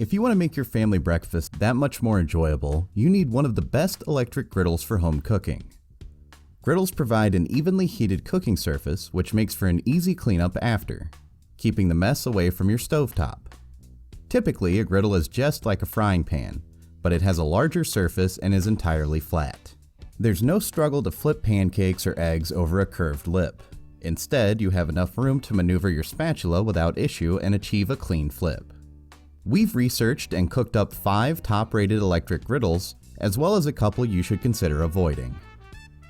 If you want to make your family breakfast that much more enjoyable, you need one of the best electric griddles for home cooking. Griddles provide an evenly heated cooking surface, which makes for an easy cleanup after, keeping the mess away from your stovetop. Typically, a griddle is just like a frying pan, but it has a larger surface and is entirely flat. There's no struggle to flip pancakes or eggs over a curved lip. Instead, you have enough room to maneuver your spatula without issue and achieve a clean flip. We've researched and cooked up 5 top-rated electric griddles, as well as a couple you should consider avoiding.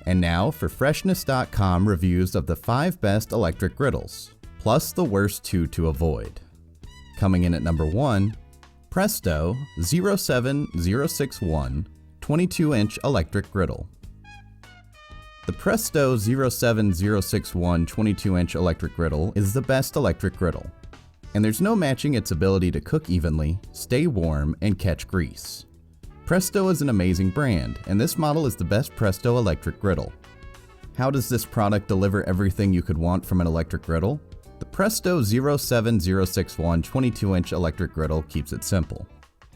And now for Freshness.com reviews of the 5 best electric griddles, plus the worst 2 to avoid. Coming in at number 1, Presto 07061 22-inch electric griddle. The Presto 07061 22-inch electric griddle is the best electric griddle, and there's no matching its ability to cook evenly, stay warm, and catch grease. Presto is an amazing brand, and this model is the best Presto electric griddle. How does this product deliver everything you could want from an electric griddle? The Presto 07061 22-inch electric griddle keeps it simple.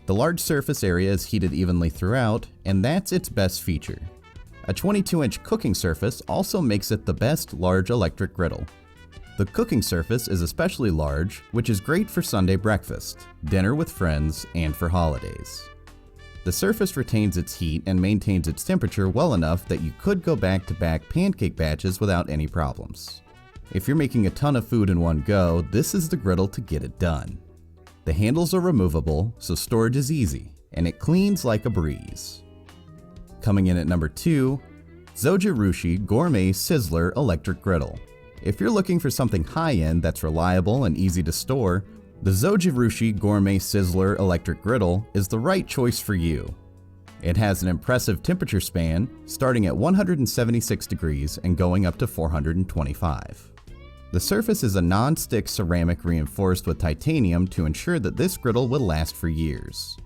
The large surface area is heated evenly throughout, and that's its best feature. A 22-inch cooking surface also makes it the best large electric griddle. The cooking surface is especially large, which is great for Sunday breakfast, dinner with friends, and for holidays. The surface retains its heat and maintains its temperature well enough that you could go back-to-back pancake batches without any problems. If you're making a ton of food in one go, this is the griddle to get it done. The handles are removable, so storage is easy, and it cleans like a breeze. Coming in at number 2, Zojirushi Gourmet Sizzler Electric Griddle. If you're looking for something high-end that's reliable and easy to store, the Zojirushi Gourmet Sizzler Electric Griddle is the right choice for you. It has an impressive temperature span, starting at 176 degrees and going up to 425. The surface is a non-stick ceramic reinforced with titanium to ensure that this griddle will last for years.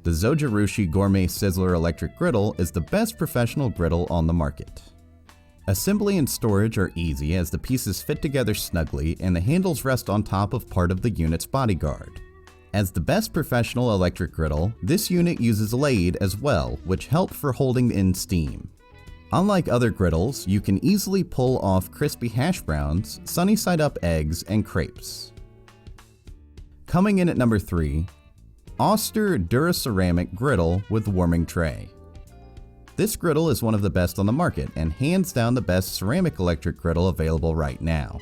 The Zojirushi Gourmet Sizzler Electric Griddle is the best professional griddle on the market. Assembly and storage are easy as the pieces fit together snugly and the handles rest on top of part of the unit's bodyguard. As the best professional electric griddle, this unit uses lathe as well, which help for holding in steam. Unlike other griddles, you can easily pull off crispy hash browns, sunny side up eggs, and crepes. Coming in at number 3, Oster DuraCeramic Griddle with Warming Tray. This griddle is one of the best on the market and hands down the best ceramic electric griddle available right now.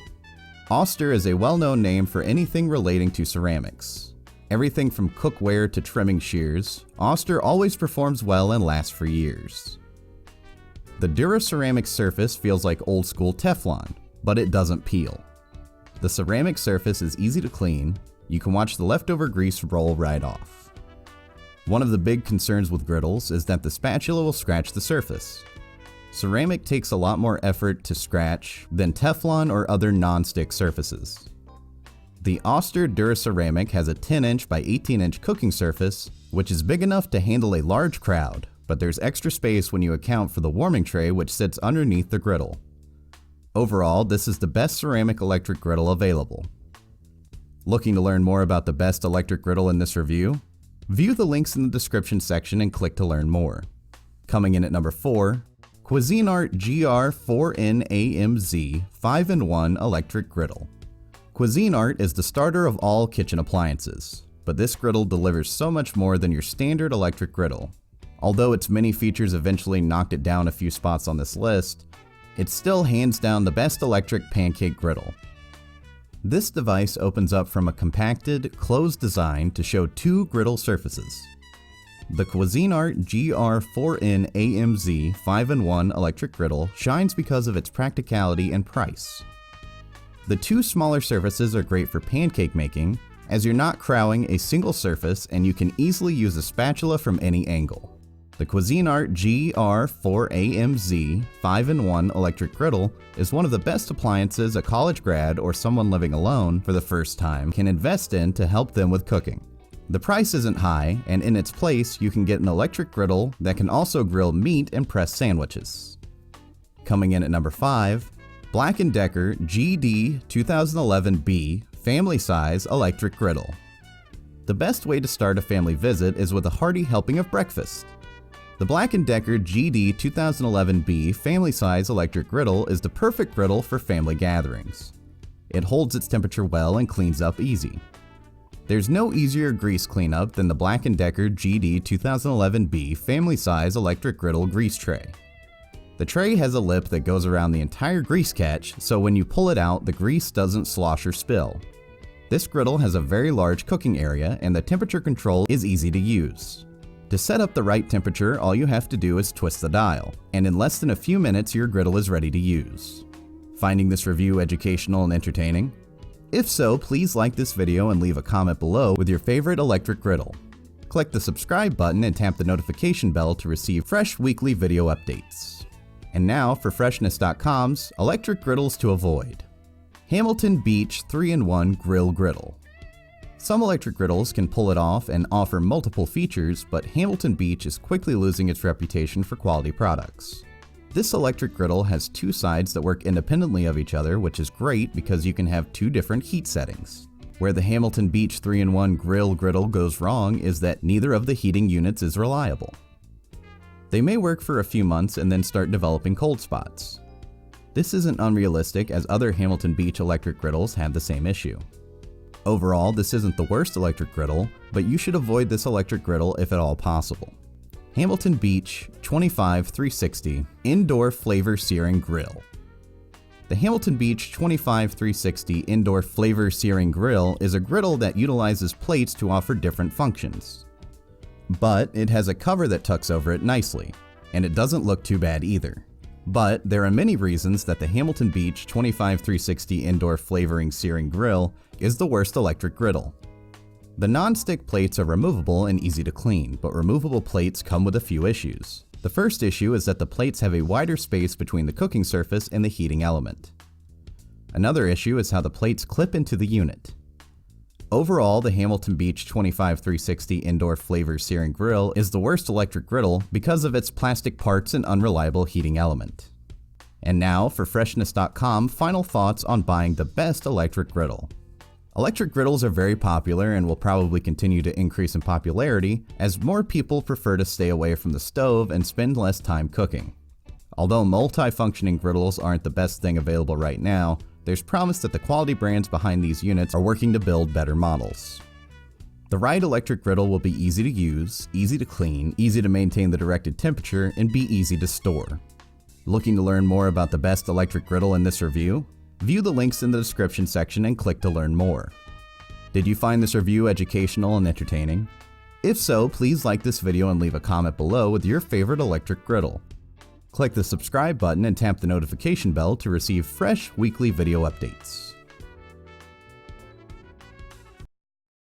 Oster is a well-known name for anything relating to ceramics. Everything from cookware to trimming shears, Oster always performs well and lasts for years. The DuraCeramic surface feels like old-school Teflon, but it doesn't peel. The ceramic surface is easy to clean. You can watch the leftover grease roll right off. One of the big concerns with griddles is that the spatula will scratch the surface. Ceramic takes a lot more effort to scratch than Teflon or other non-stick surfaces. The Oster DuraCeramic has a 10-inch by 18-inch cooking surface, which is big enough to handle a large crowd, but there's extra space when you account for the warming tray which sits underneath the griddle. Overall, this is the best ceramic electric griddle available. Looking to learn more about the best electric griddle in this review? View the links in the description section and click to learn more. Coming in at number 4, Cuisinart GR4N AMZ 5-in-1 Electric Griddle. Cuisinart is the starter of all kitchen appliances, but this griddle delivers so much more than your standard electric griddle. Although its many features eventually knocked it down a few spots on this list, it's still hands down the best electric pancake griddle. This device opens up from a compacted, closed design to show 2 griddle surfaces. The Cuisinart GR4N AMZ 5-in-1 electric griddle shines because of its practicality and price. The 2 smaller surfaces are great for pancake making, as you're not crowding a single surface and you can easily use a spatula from any angle. The Cuisinart GR4AMZ 5-in-1 electric griddle is one of the best appliances a college grad or someone living alone for the first time can invest in to help them with cooking. The price isn't high, and in its place you can get an electric griddle that can also grill meat and press sandwiches. Coming in at number 5, Black & Decker GD 2011B Family Size Electric Griddle. The best way to start a family visit is with a hearty helping of breakfast. The Black & Decker GD 2011B family size electric griddle is the perfect griddle for family gatherings. It holds its temperature well and cleans up easy. There's no easier grease cleanup than the Black & Decker GD 2011B family size electric griddle grease tray. The tray has a lip that goes around the entire grease catch, so when you pull it out, the grease doesn't slosh or spill. This griddle has a very large cooking area and the temperature control is easy to use. To set up the right temperature, all you have to do is twist the dial, and in less than a few minutes your griddle is ready to use. Finding this review educational and entertaining? If so, please like this video and leave a comment below with your favorite electric griddle. Click the subscribe button and tap the notification bell to receive fresh weekly video updates. And now for Freshness.com's electric griddles to avoid. Hamilton Beach 3-in-1 Grill Griddle. Some electric griddles can pull it off and offer multiple features, but Hamilton Beach is quickly losing its reputation for quality products. This electric griddle has two sides that work independently of each other, which is great because you can have two different heat settings. Where the Hamilton Beach 3-in-1 Grill Griddle goes wrong is that neither of the heating units is reliable. They may work for a few months and then start developing cold spots. This isn't unrealistic as other Hamilton Beach electric griddles have the same issue. Overall, this isn't the worst electric griddle, but you should avoid this electric griddle if at all possible. Hamilton Beach 25360 Indoor Flavor Searing Grill. The Hamilton Beach 25360 Indoor Flavor Searing Grill is a griddle that utilizes plates to offer different functions. But it has a cover that tucks over it nicely, and it doesn't look too bad either. But there are many reasons that the Hamilton Beach 25360 Indoor Flavoring Searing Grill is the worst electric griddle. The non-stick plates are removable and easy to clean, but removable plates come with a few issues. The first issue is that the plates have a wider space between the cooking surface and the heating element. Another issue is how the plates clip into the unit. Overall, the Hamilton Beach 25360 Indoor Flavor Searing Grill is the worst electric griddle because of its plastic parts and unreliable heating element. And now for Freshness.com final thoughts on buying the best electric griddle. Electric griddles are very popular and will probably continue to increase in popularity as more people prefer to stay away from the stove and spend less time cooking. Although multi-functioning griddles aren't the best thing available right now, there's promise that the quality brands behind these units are working to build better models. The right electric griddle will be easy to use, easy to clean, easy to maintain the directed temperature, and be easy to store. Looking to learn more about the best electric griddle in this review? View the links in the description section and click to learn more. Did you find this review educational and entertaining? If so, please like this video and leave a comment below with your favorite electric griddle. Click the subscribe button and tap the notification bell to receive fresh weekly video updates.